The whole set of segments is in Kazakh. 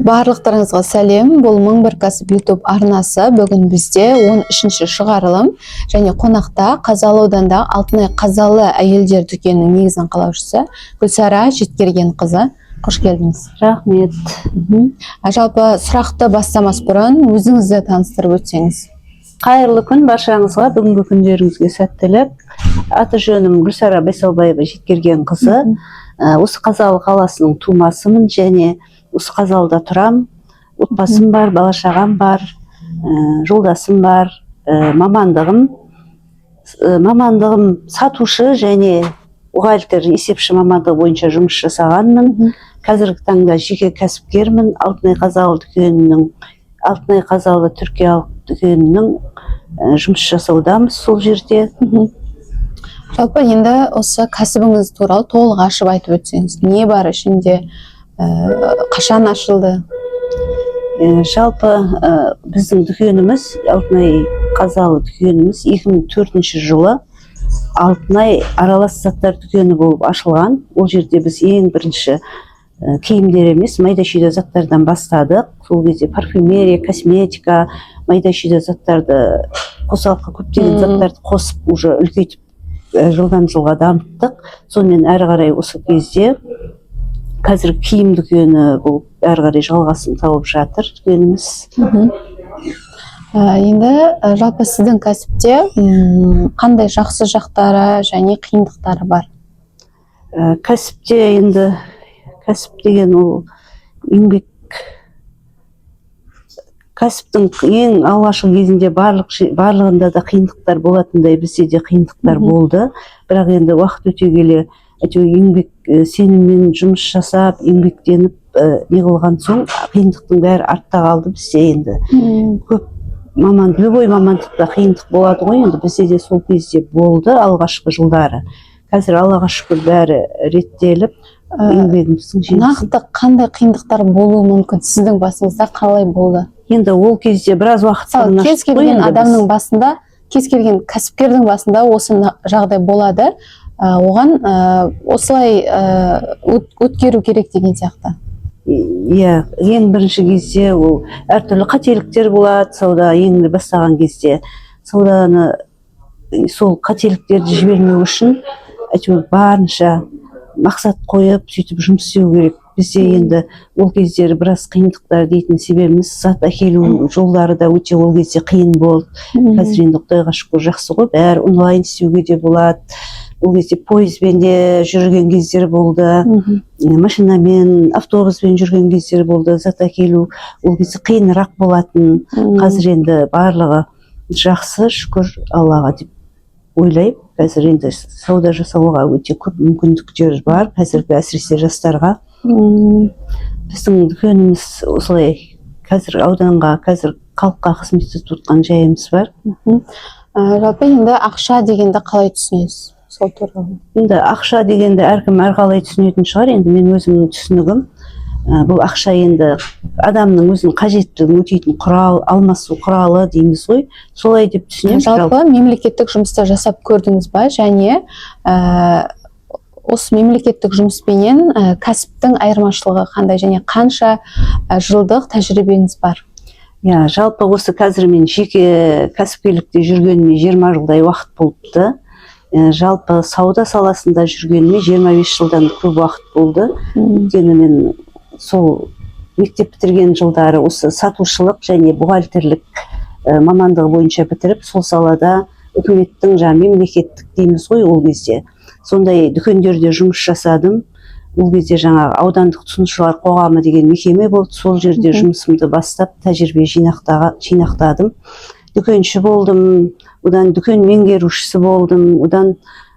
Барлықтарыңызға сәлем. Бұл Мың бір кәсіп YouTube арнасы. Бүгін бізде 13-ші шығарылым және қонақта Қазалы ауданында Алтынай Қазалы әйелдер дүкенінің негізін қалаушысы Гүлсара Жеткергенқызы. Қош келдіңіз. Рахмет. Жалпы сұрақты бастамас бұрын өзіңізді таныстырып өтсеңіз. Қайырлы күн баршаңызға, бүгінгі күндеріңізге сәттілік. Аты жөнім Гүлсара Байсалбаева Жеткергенқызы. Осы Қазалы қаласының тумасымын және осы Қазалыда тұрам. Отбасым бар, бала-шағам бар, жолдасым бар. Мамандығым сатушы және бухгалтер, есепші мамандығы бойынша жұмыс жасағанмын. Қазіргі таңда жеке кәсіпкермін. Алтынай Қазалы түркиялық дүкенінің жұмыс жасаудамыз сол жерде. Жалпы енді осы кәсібіңіз туралы толық ашып айтып өтсеңіз, не бар ішінде, қашан ашылды? Жалпы біздің дүкеніміз, Алтынай Қазалы дүкеніміз 2004 жылы Алтынай аралас заттар дүкені болып ашылған. Ол жерде біз ең бірінші киімдер емес, майда-шүйде заттардан бастадық. Сол кезде парфюмерия, косметика, майда-шүйде заттарды, қосалқы көптеген заттарды қосып, уже үлкейтіп жылдан жылға дамыттық. Сонымен әрі қарай осы кезде қазір киім дүкені болып әрі қарай жалғасын тауып жатыр дүкеніміз. Енді жалпы сіздің кәсіпте қандай жақсы жақтары және қиындықтары бар? Кәсіпте енді кәсіп деген ол еңбек. Кәсіптің ең алғашқы кезінде барлығында да қиындықтар болатындай бізде де қиындықтар болды. Бірақ енді уақыт өте келе еңбек сеніммен жұмыс жасап, еңбектеніп неғылған соң қиындықтың бәрі артта қалды бізде енді. Көп любой мамандықта қиындық болады ғой, енді бізде де сол кезде болды алғашқы жылдары. Қазір Аллаға шүкір бәрі реттеліп, нақты қандай қиындықтар болуы мүмкін, сіздің басыңызда қалай болды? Енді ол кезде біраз уақыт кез келген адамның басында, кез келген кәсіпкердің басында осы жағдай болады, оған осылай өткеру керек деген сияқты. Иә, ең бірінші кезде ол әртүрлі қателіктер болады сауда ең бастаған кезде. Сауданы сол қателіктерді жібермеу үшін барынша мақсат қойып, сөйтіп жұмыс істеу керек. Бізде енді ол кездері біраз қиындықтар дейтін себебіміз зат әкелу жолдары да өте ол кезде қиын болды. Қазір енді Құдайға шүкір жақсы ғой, бәрі онлайн істеуге де болады. Ол кезде пойызбен де жүрген кездер болды, машинамен, автобуспен жүрген кездер болды. Зат әкелу ол кезде қиынырақ болатын. Қазір енді барлығы жақсы, шүкір Аллаға деп ойлаймын. Қазір енді сауда жасауға өте көп мүмкіндіктер бар, қазіргі әсіресе жастарға. Біздің дүкеніміз осылай қазір ауданға, қазір халыққа қызмет етіп отырған жайымыз бар. Жалпы енді ақша дегенді қалай түсінесіз? Сол туралы. Енді ақша дегенді әркім әрқалай түсінетін шығар. Енді мен өзімнің түсінігім, бұл ақша енді адамның өзінің қажеттілігін өтейтін құрал, алмасу құралы дейміз ғой. Солай деп түсінемін. Жалпы мемлекеттік жұмыста жасап көрдіңіз ба, және осы мемлекеттік жұмыспенен кәсіптің айырмашылығы қандай және қанша жылдық тәжірибеңіз бар? Жалпы осы қазір мен жеке кәсіпкерлікте жүргеніме 20 жылдай уақыт болыпты. Жалпы сауда саласында жүргеніме 25 жылдан көп уақыт болды. Өйткені мен сол мектеп бітірген жылдары осы сатушылық және бухгалтерлік мамандығы бойынша бітіріп, сол салада үкіметтің мемлекеттік дейміз ғой ол кезде. Сондай дүкендерде жұмыс жасадым. Ол кезде жаңағы аудандық тұтынушылар қоғамы деген мекеме болды. Сол жерде жұмысымды бастап, тәжірибе жинақтадым. Дүкенші болдым, одан дүкен меңгерушісі болдым, одан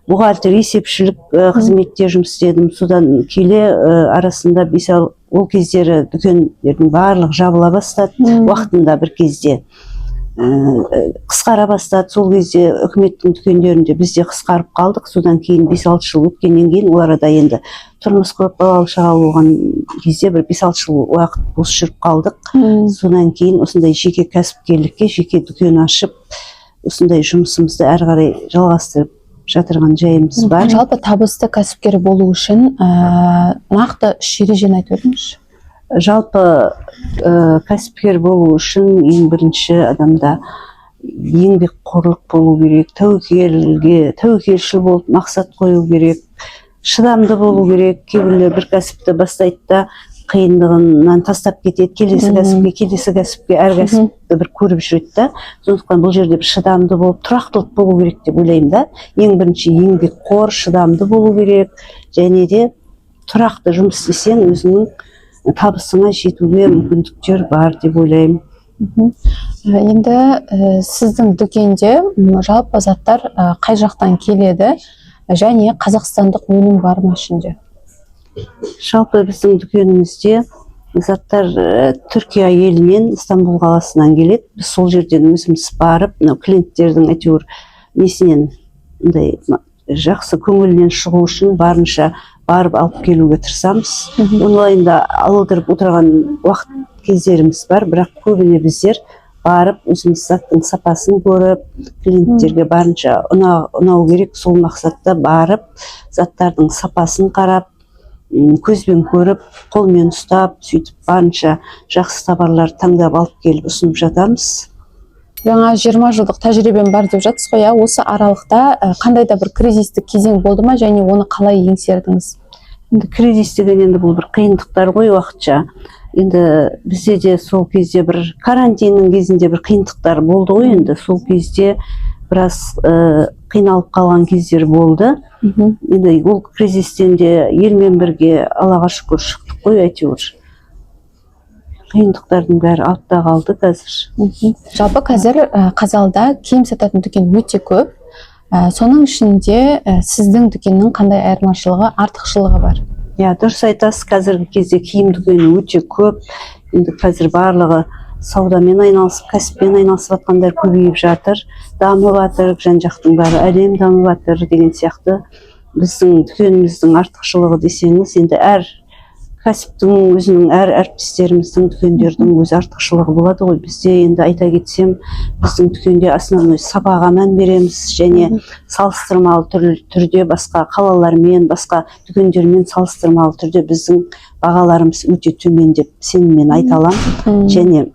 бухгалтер есепшілік қызметте жұмыс істедім. Содан келе арасында ол кездері дүкендердің барлық жабыла бастады, уақытында бір кезде қысқара бастады. Сол кезде үкіметтің дүкендерінде бізде қысқарып қалдық. Содан кейін 5-6 жыл өткеннен кейін ол арада енді тұрмыс құрып балалы шағалы болған кезде бір 5-6 жыл уақыт бос жүріп қалдық. Содан кейін осындай жеке кәсіпкерлікке, жеке дүкен ашып, осындай жұмысымызды әрі қарай жалғастырып жатырған жайымыз бар. Жалпы табысты кәсіпкер болу үшін нақты 3 ережені айтып өтіңізші. Жалпы кәсіпкер болу үшін ең бірінші адамда еңбекқорлық болу керек, тәуекелшіл болып мақсат қою керек, шыдамды болу керек. Кейбіреулер бір кәсіпті бастайды да қиындығынан тастап кетеді, келесі кәсіпке, әр кәсіпті бір көріп жүреді да. Сондықтан бұл жерде бір шыдамды болып, тұрақтылық болу керек деп ойлаймын да. Ең бірінші еңбекқор, шыдамды болу керек, және де тұрақты жұмыс істесең өзіңнің табысыңа жетуге мүмкіндіктер бар деп ойлаймын. Енді сіздің дүкенде жалпы заттар қай жақтан келеді және қазақстандық өнім бар ма ішінде? Жалпы біздің дүкенімізде заттар Түркия елінен, Стамбул қаласынан келеді. Біз сол жерден өзіміз барып, клиенттердің әйтеуір несінен жақсы көңілінен шығу үшін барынша барып алып келуге тырысамыз. Онлайнда алдырып отырған уақыт кездеріміз бар, бірақ көбіне біздер барып өзіміз заттың сапасын көріп, клиенттерге барынша ұнау керек, сол мақсатта барып заттардың сапасын қарап, көзбен көріп, қолмен ұстап, сөйтіп барынша жақсы товарлар таңдап алып келіп ұсынып жатамыз. Жаңа 20 жылдық тәжірибем бар деп жатсыз ғой, осы аралықта қандай да бір кризистік кезең болды ма және оны қалай еңсердіңіз? Енді кризис деген енді бұл бір қиындықтар ғой уақытша. Енді бізде де сол кезде бір карантиннің кезінде бір қиындықтар болды ғой, енді сол кезде біраз қиналып қалған кездер болды. Енді ол кризистен де елмен бірге Аллаға шүкір шықтық қой әйтеуір. Қиындықтардың бәрі артта қалды қазір. Жалпы қазір Қазалыда киім сататын дүкен өте көп. Соның ішінде сіздің дүкеннің қандай айырмашылығы, артықшылығы бар? Дұрыс айтасыз, қазіргі кезде киім дүкені өте көп. Енді қазір барлығы саудамен айналысып, кәсіппен айналысып жатқандар көбейіп жатыр. Дамып жатыр, жан-жақтың бәрі әлем дамып жатыр деген сияқты. Біздің дүкеніміздің артықшылығы десеңіз, енді әр кәсіптің өзінің, әр әріптестеріміздің дүкендердің өз артықшылығы болады ғой. Бізде енді айта кетсем, біздің дүкенде основной сапаға мән береміз, және салыстырмалы түрде басқа қалалармен, басқа дүкендермен салыстырмалы түрде біздің бағаларымыз өте төмен деп сеніммен айта аламын. Және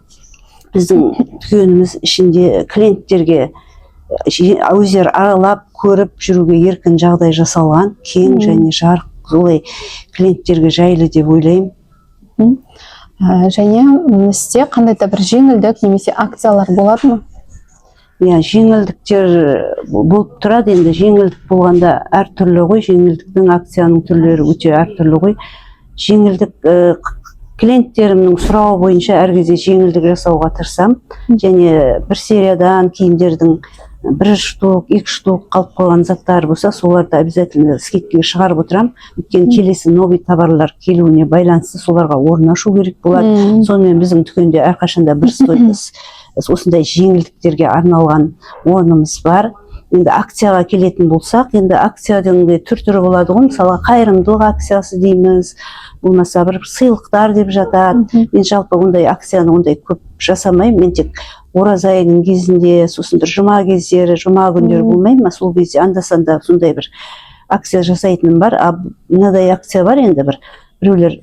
біздің дүкеніміз ішінде клиенттерге өздері аралап көріп жүруге еркін жағдай жасалған, кең және жарық, олай клиенттерге жайлы деп ойлаймын. Және сізде қандай да бір жеңілдік немесе акциялар болады ма? Жеңілдіктер болып тұрады. Енді жеңілдік болғанда әртүрлі ғой, жеңілдіктің, акцияның түрлері өте әртүрлі ғой. Жеңілдік клиенттерімнің сұрауы бойынша әр кезде жеңілдік жасауға тырысам, және бір сериядан киімдердің бір штук, 2 штук қалып қойған заттар болса, соларды обязательно скидкаға шығарып отырам. Өйткені келесі новый товарлар келуіне байланысты соларға орын ашу керек болады. Сонымен біздің дүкенде әрқашанда бір стойкасы осындай жеңілдіктерге арналған орнымыз бар. Енді акцияға келетін болсақ, енді акцияның түр-түрі болады ғой, мысалы қайырымдылық акциясы дейміз, болмаса бір сыйлықтар деп жатады. Мен жалпы ондай акцияны ондай көп жасамаймын. Мен тек ораза айының кезінде, сосын бір жұма кездері, жұма күндері болмаймын, сол кезде анда-санда сондай бір акция жасайтыным бар. Мынадай акция бар енді біреулер,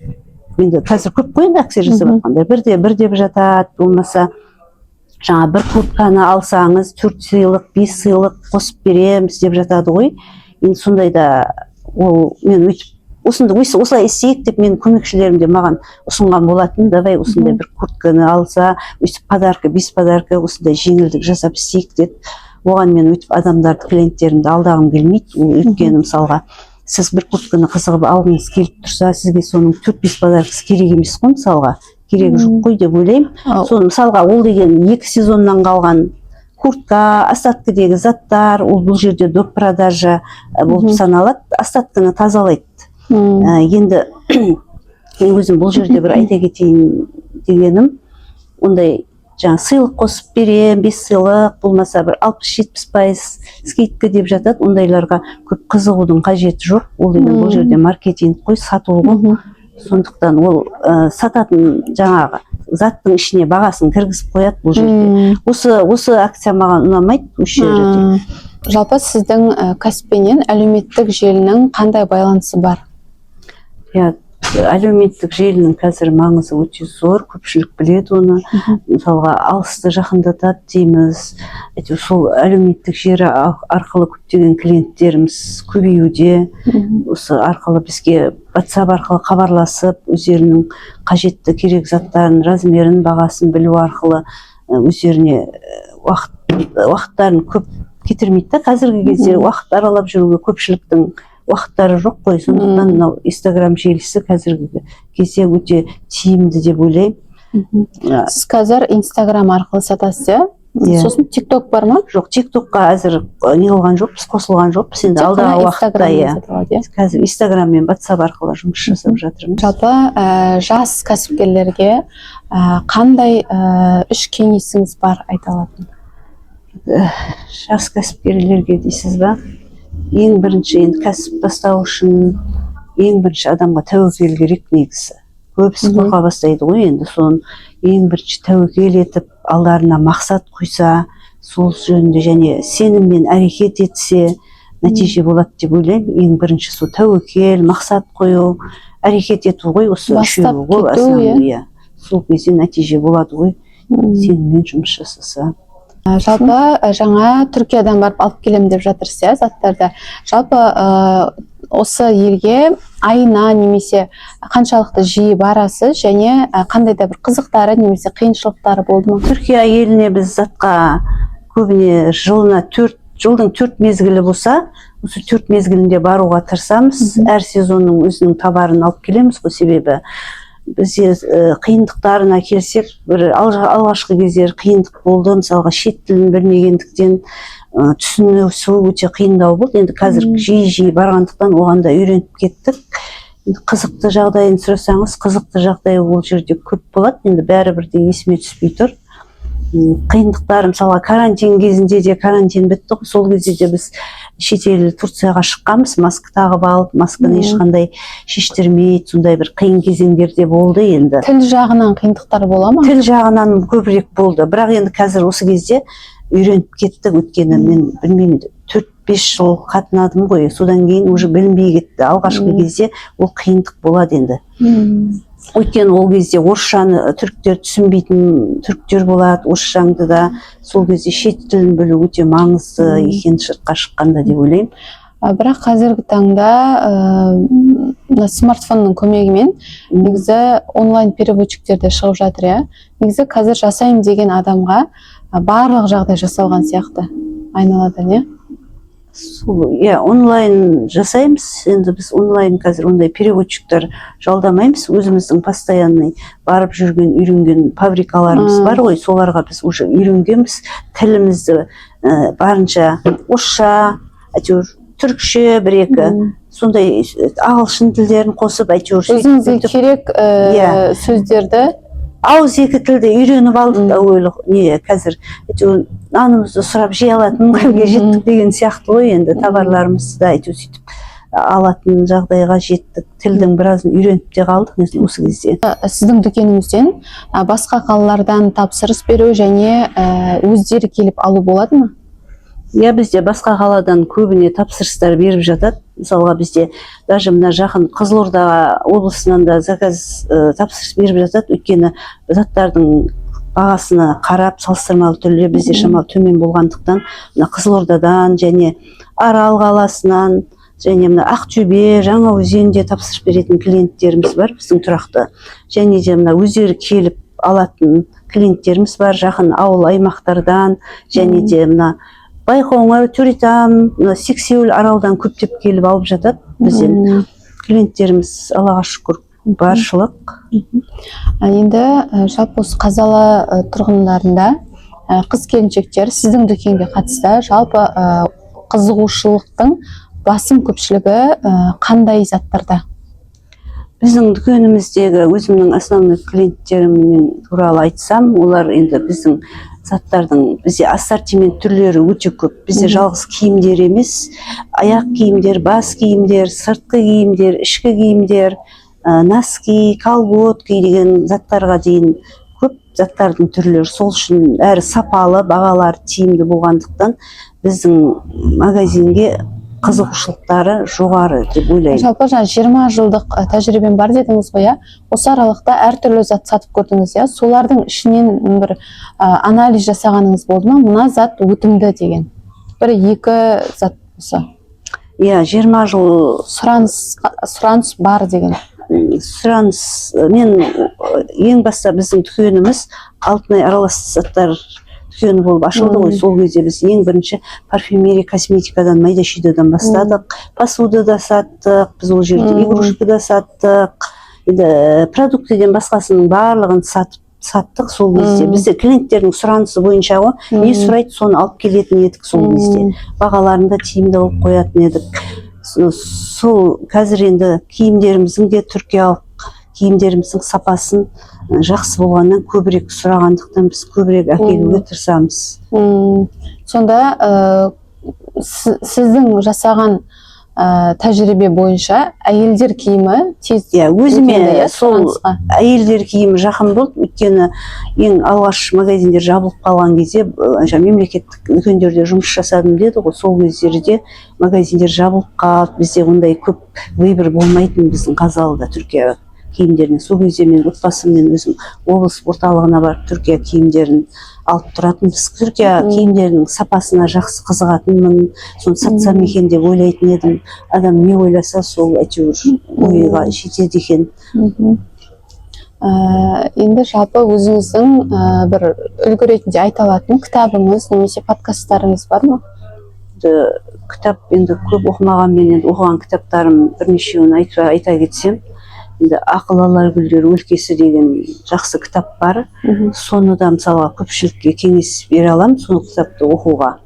енді қазір көп қой енді акция жасап жатқандар, бірде жатады, болмаса жаңа бір куртканы алсаңыз 4 сыйлық, 5 сыйлық қосып береміз деп жатады ғой. Енді сондайда мен осылай істейік деп мен көмекшілерім де маған ұсынған болатын. Давай осындай бір куртканы алса, өйтіп подарка, 5 подарка осындай жеңілдік жасап істейік деп. Оған мен өйтіп адамдарды, клиенттерімді алдағым келмейді. Өйткені мысалға сіз бір куртканы қызығып алғыңыз келіп тұрса, сізге соның 4-5 подаркасы керек емес қой, мысалға керегі жоқ қой деп ойлаймын. Соны мысалға ол деген 2 сезоннан қалған куртка, остаткідегі заттар, ол бұл жерде доп продажа болып саналады, остаткіні тазалайды. Енді өзім бұл жерде бір айта кетейін дегенім, ондай жаңа сыйлық қосып берем, 5 сыйлық, болмаса бір 60-70% скидка деп жатады, ондайларға көп қызығудың қажеті жоқ. Ол деген бұл жерде маркетинг қой, сату ғой. Сондықтан ол сататын жаңағы заттың ішіне бағасын кіргізіп қояды бұл жерде. Осы акция маған ұнамайды, осы жерде. Жалпы сіздің кәсіппенен әлеуметтік желінің қандай байланысы бар? әлеуметтік желінің қазір маңызы өте зор, көпшілік біледі оны. Мысалға алысты жақындатады дейміз. Әйтеуір сол әлеуметтік желі арқылы көптеген клиенттеріміз көбеюде. Осы арқылы бізге WhatsApp арқылы хабарласып, өздерінің қажетті керек заттарын, размерін, бағасын білу арқылы өздеріне уақыттарын көп кетірмейді. Қазіргі кезде уақыт аралап жүруге көпшіліктің уақыттары жоқ қой. Сондықтан мынау Instagram желісі қазіргі кезде өте тиімді деп ойлаймын. Сіз қазір Instagram арқылы сатасыз, сосын TikTok бар ма? Жоқ, TikTokқа әзір не қылған жоқпыз, қосылған жоқпыз. Енді алдағы уақытта қазір Instagram мен WhatsApp арқылы жұмыс жасап жатырмыз. Жалпы жас кәсіпкерлерге қандай үш кеңесіңіз бар айта алатын? Жас кәсіпкерлерге дейсіз ба? Ең бірінші, енді кәсіп бастау үшін ең бірінші адамға тәуекел керек негізі. Көбісі қорқа бастайды ғой, енді соны ең бірінші тәуекел етіп, алдарына мақсат қойса, сол жөнінде және сеніммен әрекет етсе, нәтиже болады деп ойлаймын. Ең бірінші сол тәуекел, мақсат қою, әрекет ету ғой, осы үшеуі ғой основные. Сол кезде нәтиже болады ғой, сеніммен жұмыс жасаса. Жалпы жаңа Түркиядан барып алып келем деп жатырсыз, заттарды. Жалпы осы елге айына немесе қаншалықты жиі барасыз және қандай да бір қызықтары немесе қиыншылықтары болды ма? Түркия еліне біз затқа көбіне жылдың 4 мезгілі болса, осы 4 мезгілінде баруға тырысамыз. Әр сезонның өзінің товарын алып келеміз ғой, себебі бізде қиындықтарына келсек, бір алғашқы кездер қиындық болды. Мысалға шет тілін білмегендіктен түсінісу өте қиындау болды. Енді қазір жиі барғандықтан оған да үйреніп кеттік. Қызықты жағдайын сұрасаңыз, қызықты жағдай ол жерде көп болады. Енді бәрібір есіме түспей тұр. Қиындықтар, мысалға карантин кезінде де, карантин бітті ғой, сол кезде де біз шетел Турцияға шыққанбыз, маска тағып алып, масканы ешқандай шештірмейді, сондай бір қиын кезеңдерде болды. Енді тіл жағынан қиындықтар бола ма? Тіл жағынан көбірек болды, бірақ енді қазір осы кезде үйреніп кеттік. Өткені мен білмеймін, 4-5 жыл қатынадым ғой, содан кейін уже білінбей кетті. Алғашқы кезде ол қиындық болады енді. Өйткені ол кезде орысшаны түріктер түсінбейтін түріктер болады, орысшаңды да сол кезде шет тілін білу өте маңызды екен сыртқа шыққанда деп ойлаймын. Бірақ қазіргі таңда смартфонның көмегімен негізі онлайн переводчиктер де шығып жатыр. Негізі қазір жасаймын деген адамға барлық жағдай жасалған сияқты айналадан. Онлайн жасаймыз. Енді біз онлайн қазір ондай переводчиктер жалдамаймыз. Өзіміздің постоянный барып жүрген, үйренген фабрикаларымыз бар ғой, соларға біз уже үйренгенбіз. Тілімізді барынша орысша, әйтеуір түркше бір-екі сондай ағылшын тілдерін қосып, әйтеуір өзіңізге керек сөздерді ауыз екі тілді үйреніп алдық. Қазір нанымызды сұрап жей алатын халге жеттік деген сияқты ғой. Енді товарларымызды да әйтеуір сөйтіп алатын жағдайға жеттік. Тілдің біразын үйреніп те қалдық осы кезде. Сіздің дүкеніңізден басқа қалалардан тапсырыс беру және өздері келіп алу болады ма? Бізде басқа қаладан көбіне тапсырыстар беріп жатады. Мысалға бізде даже мына жақын Қызылорда облысынан да заказ тапсырыс беріп жатады. Өйткені заттардың бағасына қарап салыстырмалы түрде бізде шамалы төмен болғандықтан, мына Қызылордадан және Арал қаласынан және мына Ақтөбе, Жаңаөзенде тапсырыс беретін клиенттеріміз бар біздің тұрақты. Және де мына өздері келіп алатын клиенттеріміз бар жақын ауыл аймақтардан, және де мына Байқоңыр, Төретам, Сексеуіл, Аралдан көптеп келіп алып жатады. Бізден клиенттеріміз Аллаға шүкір баршылық. Енді жалпы осы Қазалы тұрғындарында қыз-келіншектер сіздің дүкенге қатысты жалпы қызығушылықтың басым көпшілігі қандай заттарда? Біздің дүкеніміздегі өзімнің основной клиенттерімнен туралы айтсам, олар енді біздің заттардың бізде ассортимент түрлері өте көп. Бізде жалғыз киімдер емес, аяқ киімдер, бас киімдер, сыртқы киімдер, ішкі киімдер, носки, колготки деген заттарға дейін көп заттардың түрлері. Сол үшін әрі сапалы, бағалары тиімді болғандықтан біздің магазинге қызығушылықтары жоғары деп ойлаймын. Жалпы жаңа 20 жылдық тәжірибем бар дедіңіз ғой, иә? Осы аралықта әртүрлі зат сатып көрдіңіз, иә? Солардың ішінен бір анализ жасағаныңыз болды ма? Мына зат өтімді деген. Бір екі зат болса. Иә, 20 жыл сұраныс бар деген. Сұраныс, мен ең баста біздің дүкеніміз алтынай аралас заттар дүкені болып ашылды ғой. Сол кезде біз ең бірінші парфюмерия, косметикадан, майда шүйдеден бастадық. Посуда да саттық, біз ол жерде игрушка да саттық. Енді продуктіден басқасының барлығын саттық сол кезде. Бізде клиенттердің сұранысы бойынша ғой, не сұрайды, соны алып келетін едік сол кезде. Бағаларында тиімді алып қоятын едік. Сол қазір енді киімдеріміздің де түркиялық киімдеріміздің сапасын жақсы болғаннан көбірек сұрағандықтан біз көбірек әкелуге тырысамыз. Сонда сіздің жасаған тәжірибе бойынша әйелдер киімі тез өзіме сол әйелдер киімі жақын болды, өйткені ең алғаш магазиндер жабылып қалған кезде мемлекеттік дүкендерде жұмыс жасадым деді ғой, сол кездерде магазиндер жабылып қалды, бізде ондай көп выбор болмайтын біздің Қазалыда Түркия киімдеріне. Сол кезде мен отбасыммен өзім облыс орталығына барып Түркия киімдерін алып тұратын. Біз Түркия киімдерінің сапасына жақсы қызығатынмын, соны сатсам екен деп ойлайтын едім. Адам не ойласа сол әйтеуір ойға жетеді екен. Енді жалпы өзіңіздің бір үлгі ретінде айта алатын кітабыңыз немесе подкасттарыңыз бар ма? Кітап енді көп оқымағанмен, енді оқыған кітаптарым бірнешеуін айта кетсем, енді Ақыл алар гүлдер өлкесі деген жақсы кітап бар. Соны да мысалға көпшілікке кеңес бере аламын, соны кітапты оқуға.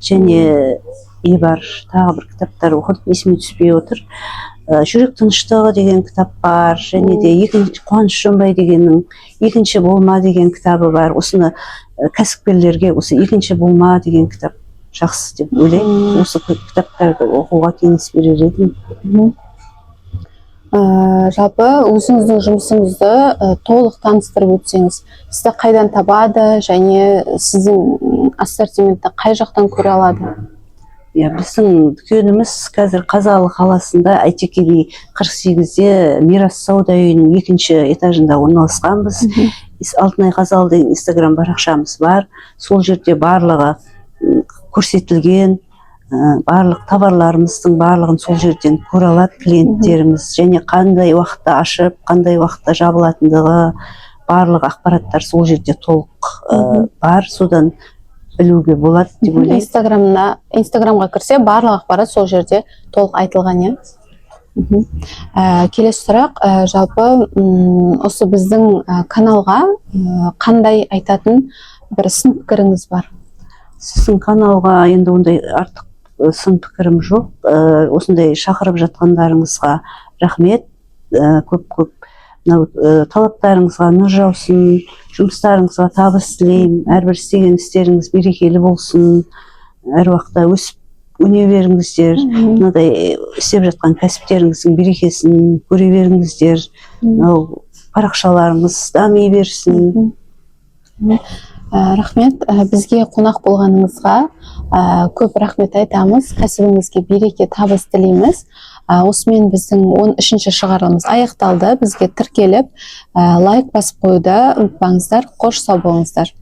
Және бар тағы бір кітаптар оқыдым, есіме түспей отыр. Жүрек тыныштығы деген кітап бар, және де Қуаныш Жонбай дегеннің екінші болма деген кітабы бар. Осыны кәсіпкерлерге осы екінші болма деген кітап жақсы деп ойлаймын. Осы кітаптарды оқуға кеңес берер едім. Жалпы өзіңіздің жұмысыңызды толық таныстырып өтсеңіз, сізді қайдан табады және сіздің ассортиментті қай жақтан көре алады? Біздің дүкеніміз қазір Қазалы қаласында Әйтеке би 48-де Мирас сауда үйінің 2-ші этажында орналасқанбыз. Алтынай Қазалы деген инстаграм парақшамыз бар. Сол жерде барлығы көрсетілген, барлық товарларымыздың барлығын сол жерден көре алады клиенттеріміз, және қандай уақытта ашып, қандай уақытта жабылатындығы, барлық ақпараттар сол жерде толық бар. Содан білуге болады деп ойлаймын. Инстаграмға кірсе барлық ақпарат сол жерде толық айтылған, иә? Келесі сұрақ, жалпы осы біздің каналға қандай айтатын бір сын пікіріңіз бар? Сіздің каналға енді ондай артық сын пікірім жоқ. Осындай шақырып жатқандарыңызға рахмет. Көп талаптарыңызға нұр жаусын, жұмыстарыңызға табыс тілеймін. Әрбір істеген істеріңіз берекелі болсын. Әр уақытта өсіп өне беріңіздер. Мынадай істеп жатқан кәсіптеріңіздің берекесін көре беріңіздер. Парақшаларыңыз дами берсін. Рахмет, бізге қонақ болғаныңызға көп рахмет айтамыз. Кәсібіңізге береке, табыс тілейміз. Осымен біздің 13-ші шығарылымыз аяқталды. Бізге тіркеліп лайк басып қоюды ұмытпаңыздар. Қош сау болыңыздар.